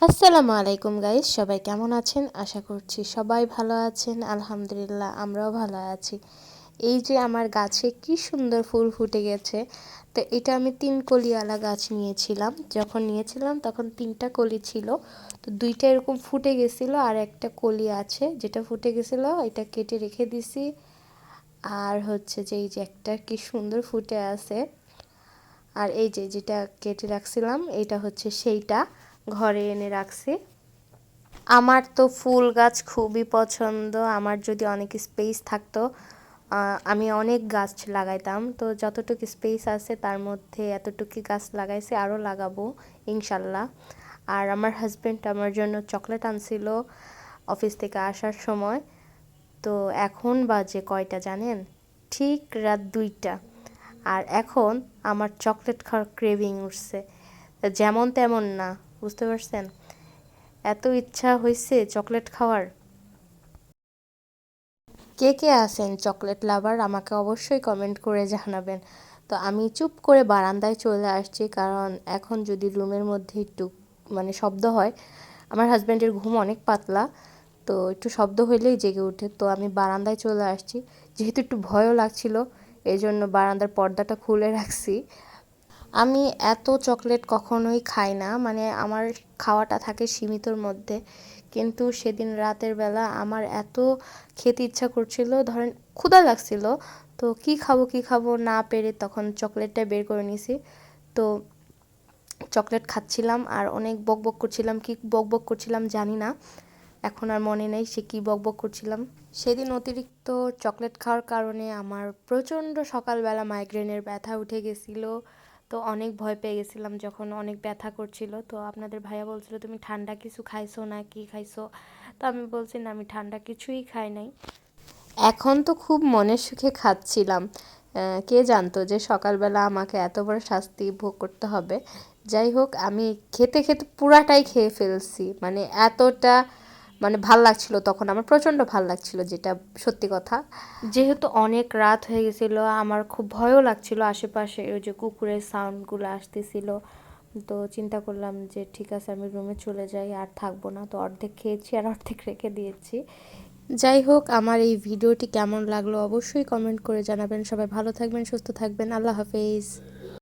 আসসালামু আলাইকুম গাইস, সবাই কেমন আছেন? আশা করছি সবাই ভালো আছেন। আলহামদুলিল্লাহ আমরাও ভালো আছি। এই যে আমার গাছে কি সুন্দর ফুল ফুটে গেছে। তো এটা আমি 3 কলিওয়ালা গাছ নিয়েছিলাম। যখন নিয়েছিলাম তখন 3টা কলি ছিল। তো 2টা এরকম ফুটে গেছিলো আর একটা কলি আছে যেটা ফুটে গেছিলো, এটা কেটে রেখে দিছি। আর হচ্ছে যে এই যে একটা কি সুন্দর ফুটে আছে। আর এই যে যেটা কেটে রাখছিলাম এটা হচ্ছে সেইটা, ঘরে এনে রাখছি। আমার তো ফুল গাছ খুবই পছন্দ। আমার যদি অনেক স্পেস থাকতো আমি অনেক গাছ লাগাইতাম। তো যতটুকু স্পেস আছে তার মধ্যে এতটুকু গাছ লাগাইছি, আরও লাগাবো ইনশাল্লাহ। আর আমার হাজব্যান্ড আমার জন্য চকলেট আনছিল অফিস থেকে আসার সময়। তো এখন বাজে কয়টা জানেন? ঠিক রাত 2টা। আর এখন আমার চকলেট খাওয়ার ক্রেভিং উঠছে, যেমন তেমন না, বুঝতে পারছেন? এত ইচ্ছা হয়েছে চকলেট খাওয়ার। কে কে আছেন চকলেট লাভার আমাকে অবশ্যই কমেন্ট করে জানাবেন। তো আমি চুপ করে বারান্দায় চলে আসছি, কারণ এখন যদি রুমের মধ্যে একটু শব্দ হয়, আমার হাজব্যান্ডের ঘুম অনেক পাতলা, তো একটু শব্দ হইলেই জেগে ওঠে। তো আমি বারান্দায় চলে আসছি, যেহেতু একটু ভয়ও লাগছিল এই জন্য বারান্দার পর্দাটা খুলে রাখছি। আমি এত চকলেট কখনোই খাই না, আমার খাওয়াটা থাকে সীমিতর মধ্যে। কিন্তু সেদিন রাতের বেলা আমার এত খেতে ইচ্ছা করছিল, ধরেন ক্ষুধা লাগছিল, তো কি খাবো না পেরে তখন চকলেটটা বের করে নিয়েছি। তো চকলেট খাচ্ছিলাম আর অনেক বকবক করছিলাম, কি বকবক করছিলাম জানি না, এখন আর মনে নেই সে কি বকবক করছিলাম। সেদিন অতিরিক্ত চকলেট খাওয়ার কারণে আমার প্রচণ্ড সকালবেলা মাইগ্রেনের ব্যথা উঠে গেছিলো। তো অনেক ভয় পেয়ে গেছিলাম যখন অনেক ব্যথা করছিল। তো আপনাদের ভাইয়া বলছিল তুমি ঠান্ডা কিছু খাইছো না কি খাইছো? তো আমি বলছি না, আমি ঠান্ডা কিছুই খাই নাই। এখন তো খুব মনের সুখে খাচ্ছিলাম। কে জানতো যে সকালবেলা আমাকে এত বড় শাস্তি ভোগ করতে হবে। যাই হোক, আমি খেতে খেতে পুরাটাই খেয়ে ফেলছি, এতটা ভাল লাগছিল তখন, আমার প্রচণ্ড ভাল লাগছিল, যেটা সত্যি কথা। যেহেতু অনেক রাত হয়ে গেছিলো, আমার খুব ভয়ও লাগছিল, আশেপাশে ওই যে কুকুরের সাউন্ডগুলো আসতেছিল। তো চিন্তা করলাম যে ঠিক আছে আমি রুমে চলে যাই, আর থাকবো না। তো অর্ধেক খেয়েছি আর অর্ধেক রেখে দিয়েছি। যাই হোক, আমার এই ভিডিওটি কেমন লাগলো অবশ্যই কমেন্ট করে জানাবেন। সবাই ভালো থাকবেন, সুস্থ থাকবেন। আল্লাহ হাফেজ।